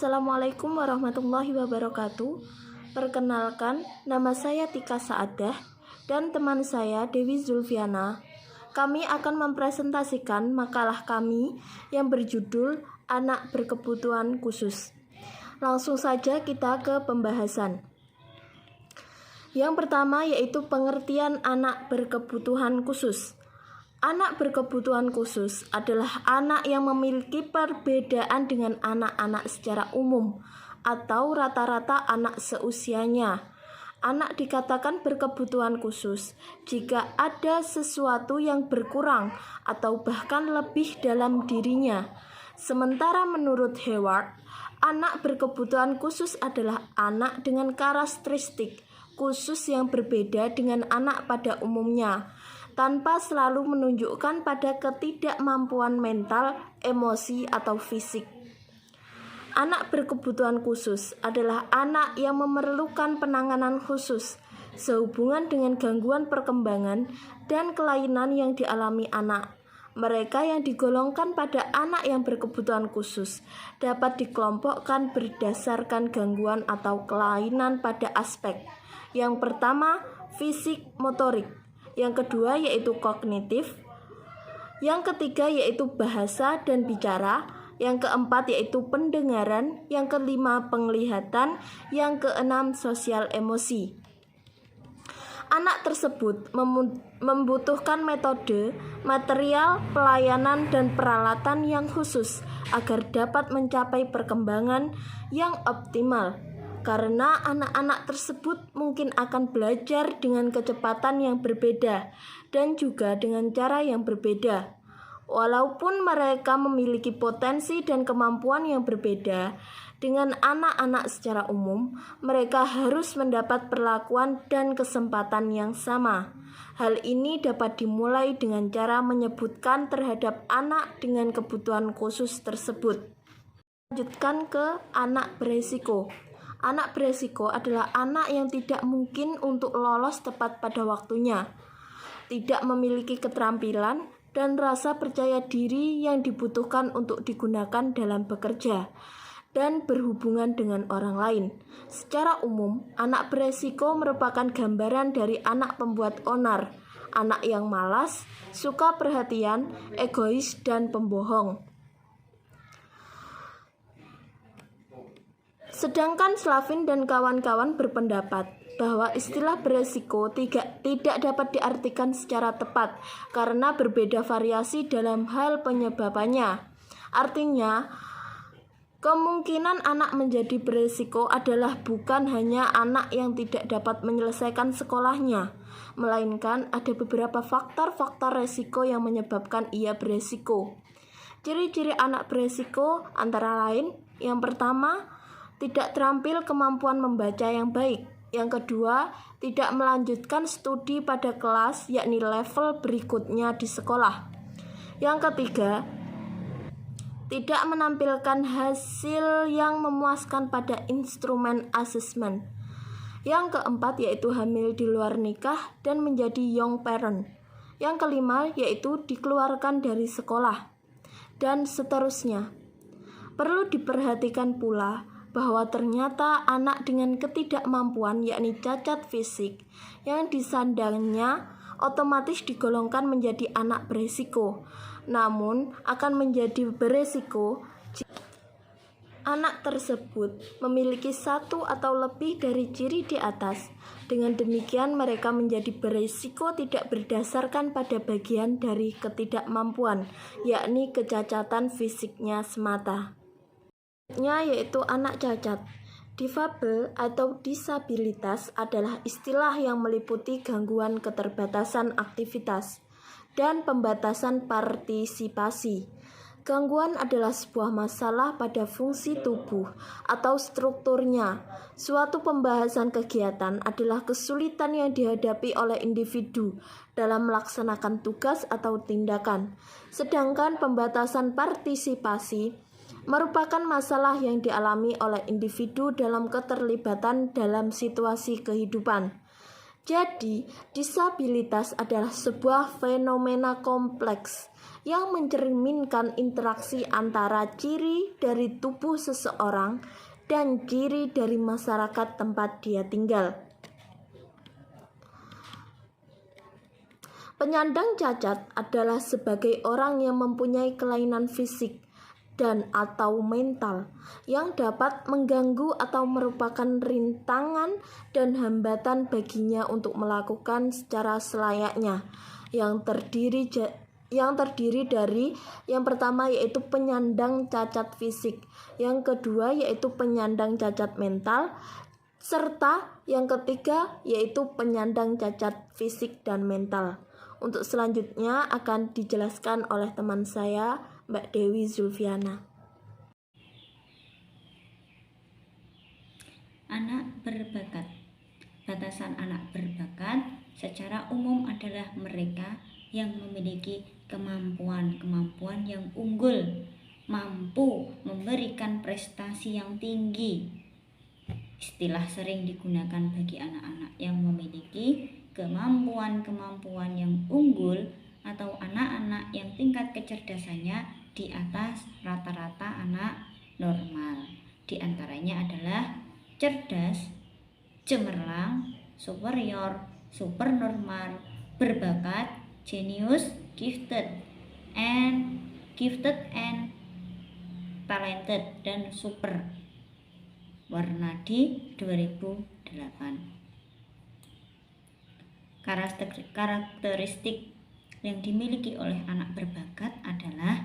Assalamualaikum warahmatullahi wabarakatuh. Perkenalkan, nama saya Tika Saadah dan teman saya Dewi Zulfiana. Kami akan mempresentasikan makalah kami yang berjudul Anak Berkebutuhan Khusus. Langsung saja kita ke pembahasan. Yang pertama yaitu pengertian anak berkebutuhan khusus. Anak berkebutuhan khusus adalah anak yang memiliki perbedaan dengan anak-anak secara umum atau rata-rata anak seusianya. Anak dikatakan berkebutuhan khusus jika ada sesuatu yang berkurang atau bahkan lebih dalam dirinya. Sementara menurut Heward, anak berkebutuhan khusus adalah anak dengan karakteristik khusus yang berbeda dengan anak pada umumnya, tanpa selalu menunjukkan pada ketidakmampuan mental, emosi, atau fisik. Anak berkebutuhan khusus adalah anak yang memerlukan penanganan khusus sehubungan dengan gangguan perkembangan dan kelainan yang dialami anak. Mereka yang digolongkan pada anak yang berkebutuhan khusus dapat dikelompokkan berdasarkan gangguan atau kelainan pada aspek. Yang pertama, fisik motorik. Yang kedua yaitu kognitif. Yang ketiga yaitu bahasa dan bicara. Yang keempat yaitu pendengaran. Yang kelima penglihatan. Yang keenam sosial emosi. Anak tersebut membutuhkan metode, material, pelayanan, dan peralatan yang khusus agar dapat mencapai perkembangan yang optimal. Karena anak-anak tersebut mungkin akan belajar dengan kecepatan yang berbeda dan juga dengan cara yang berbeda. Walaupun mereka memiliki potensi dan kemampuan yang berbeda dengan anak-anak secara umum, mereka harus mendapat perlakuan dan kesempatan yang sama. Hal ini dapat dimulai dengan cara menyebutkan terhadap anak dengan kebutuhan khusus tersebut. Lanjutkan ke anak beresiko. Anak beresiko adalah anak yang tidak mungkin untuk lolos tepat pada waktunya, tidak memiliki keterampilan dan rasa percaya diri yang dibutuhkan untuk digunakan dalam bekerja dan berhubungan dengan orang lain. Secara umum, anak beresiko merupakan gambaran dari anak pembuat onar, anak yang malas, suka perhatian, egois, dan pembohong. Sedangkan Slavin dan kawan-kawan berpendapat bahwa istilah beresiko tidak dapat diartikan secara tepat karena berbeda variasi dalam hal penyebabannya. Artinya, kemungkinan anak menjadi beresiko adalah bukan hanya anak yang tidak dapat menyelesaikan sekolahnya, melainkan ada beberapa faktor-faktor resiko yang menyebabkan ia beresiko. Ciri-ciri anak beresiko antara lain, yang pertama, tidak terampil kemampuan membaca yang baik. Yang kedua, tidak melanjutkan studi pada kelas, yakni level berikutnya di sekolah. Yang ketiga, tidak menampilkan hasil yang memuaskan pada instrumen asesmen. Yang keempat yaitu hamil di luar nikah dan menjadi young parent. Yang kelima yaitu dikeluarkan dari sekolah, dan seterusnya. Perlu diperhatikan pula bahwa ternyata anak dengan ketidakmampuan yakni cacat fisik yang disandangnya otomatis digolongkan menjadi anak beresiko, namun akan menjadi beresiko jika anak tersebut memiliki satu atau lebih dari ciri di atas. Dengan demikian mereka menjadi beresiko tidak berdasarkan pada bagian dari ketidakmampuan, yakni kecacatan fisiknya semata. Yaitu anak cacat. Difabel atau disabilitas adalah istilah yang meliputi gangguan keterbatasan aktivitas dan pembatasan partisipasi. Gangguan adalah sebuah masalah pada fungsi tubuh atau strukturnya. Suatu pembahasan kegiatan adalah kesulitan yang dihadapi oleh individu dalam melaksanakan tugas atau tindakan. Sedangkan pembatasan partisipasi merupakan masalah yang dialami oleh individu dalam keterlibatan dalam situasi kehidupan. Jadi, disabilitas adalah sebuah fenomena kompleks yang mencerminkan interaksi antara ciri dari tubuh seseorang dan ciri dari masyarakat tempat dia tinggal. Penyandang cacat adalah sebagai orang yang mempunyai kelainan fisik dan atau mental yang dapat mengganggu atau merupakan rintangan dan hambatan baginya untuk melakukan secara selayaknya yang terdiri dari yang pertama yaitu penyandang cacat fisik, yang kedua yaitu penyandang cacat mental, serta yang ketiga yaitu penyandang cacat fisik dan mental. Untuk selanjutnya akan dijelaskan oleh teman saya, Mbak Dewi Zulfiana. Anak berbakat. Batasan anak berbakat secara umum adalah mereka yang memiliki kemampuan yang unggul, mampu memberikan prestasi yang tinggi. Istilah sering digunakan bagi anak-anak yang memiliki kemampuan yang unggul atau anak-anak yang tingkat kecerdasannya di atas rata-rata anak normal. Di antaranya adalah cerdas, cemerlang, superior, supernormal, berbakat, genius, gifted and talented, dan super. Warnadi 2008. Karakteristik yang dimiliki oleh anak berbakat adalah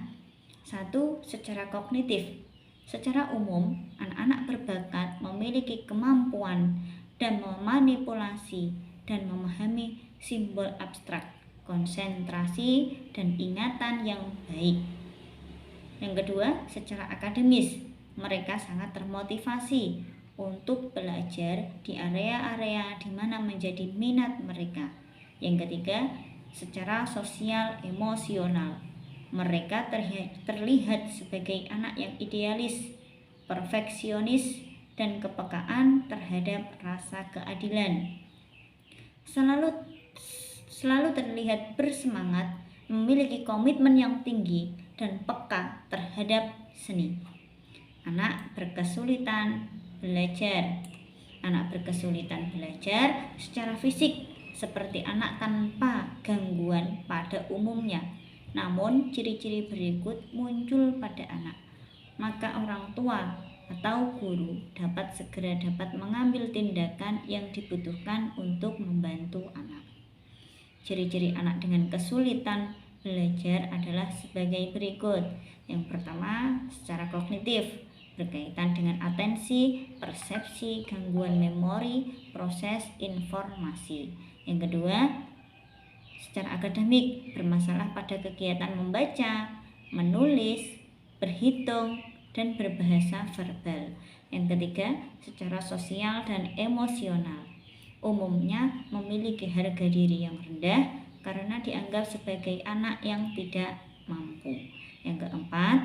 1. Secara kognitif. Secara umum, anak-anak berbakat memiliki kemampuan dan memanipulasi dan memahami simbol abstrak, konsentrasi dan ingatan yang baik. Yang kedua, secara akademis, mereka sangat termotivasi untuk belajar di area-area di mana menjadi minat mereka. Yang ketiga, secara sosial emosional, mereka terlihat sebagai anak yang idealis, perfeksionis, dan kepekaan terhadap rasa keadilan. Selalu terlihat bersemangat, memiliki komitmen yang tinggi, dan peka terhadap seni. Anak berkesulitan belajar. Anak berkesulitan belajar secara fisik seperti anak tanpa gangguan pada umumnya. Namun ciri-ciri berikut muncul pada anak, maka orang tua atau guru segera dapat mengambil tindakan yang dibutuhkan untuk membantu anak. Ciri-ciri anak dengan kesulitan belajar adalah sebagai berikut. Yang pertama, secara kognitif, berkaitan dengan atensi, persepsi, gangguan memori, proses informasi. Yang kedua, secara akademik, bermasalah pada kegiatan membaca, menulis, berhitung, dan berbahasa verbal. Yang ketiga, secara sosial dan emosional, umumnya memiliki harga diri yang rendah karena dianggap sebagai anak yang tidak mampu. Yang keempat,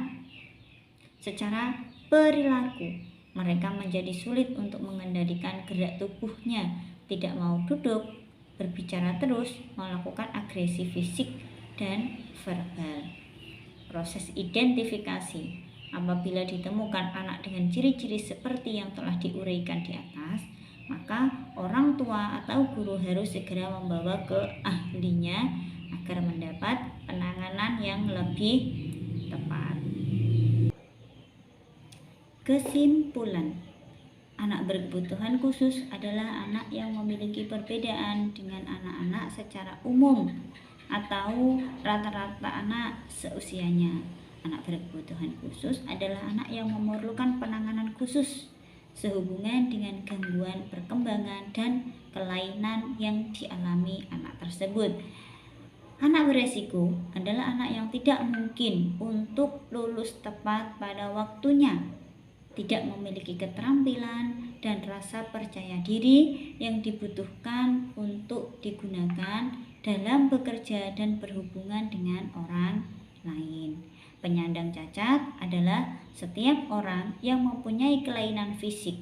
secara perilaku, mereka menjadi sulit untuk mengendalikan gerak tubuhnya, tidak mau duduk, berbicara terus, melakukan agresi fisik dan verbal. Proses identifikasi, apabila ditemukan anak dengan ciri-ciri seperti yang telah diuraikan di atas, maka orang tua atau guru harus segera membawa ke ahlinya agar mendapat penanganan yang lebih tepat. Kesimpulan, anak berkebutuhan khusus adalah anak yang memiliki perbedaan dengan anak-anak secara umum atau rata-rata anak seusianya. Anak berkebutuhan khusus adalah anak yang memerlukan penanganan khusus sehubungan dengan gangguan perkembangan dan kelainan yang dialami anak tersebut. Anak beresiko adalah anak yang tidak mungkin untuk lulus tepat pada waktunya, tidak memiliki keterampilan dan rasa percaya diri yang dibutuhkan untuk digunakan dalam bekerja dan berhubungan dengan orang lain. Penyandang cacat adalah setiap orang yang mempunyai kelainan fisik,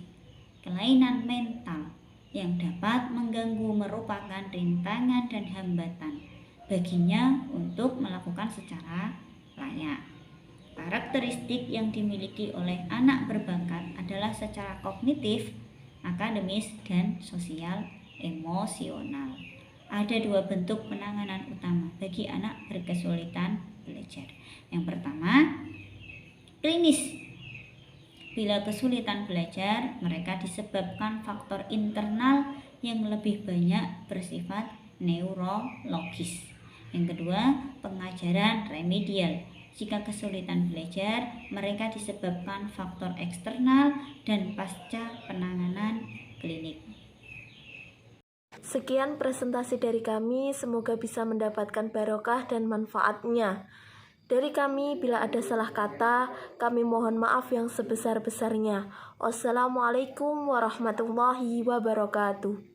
kelainan mental, yang dapat mengganggu merupakan rintangan dan hambatan baginya untuk melakukan secara layak. Karakteristik yang dimiliki oleh anak berbakat adalah secara kognitif, akademis, dan sosial emosional. Ada dua bentuk penanganan utama bagi anak berkesulitan belajar. Yang pertama, klinis. Bila kesulitan belajar, mereka disebabkan faktor internal yang lebih banyak bersifat neurologis. Yang kedua, pengajaran remedial. Jika kesulitan belajar, mereka disebabkan faktor eksternal dan pasca penanganan klinik. Sekian presentasi dari kami, semoga bisa mendapatkan barokah dan manfaatnya. Dari kami, bila ada salah kata, kami mohon maaf yang sebesar-besarnya. Wassalamualaikum warahmatullahi wabarakatuh.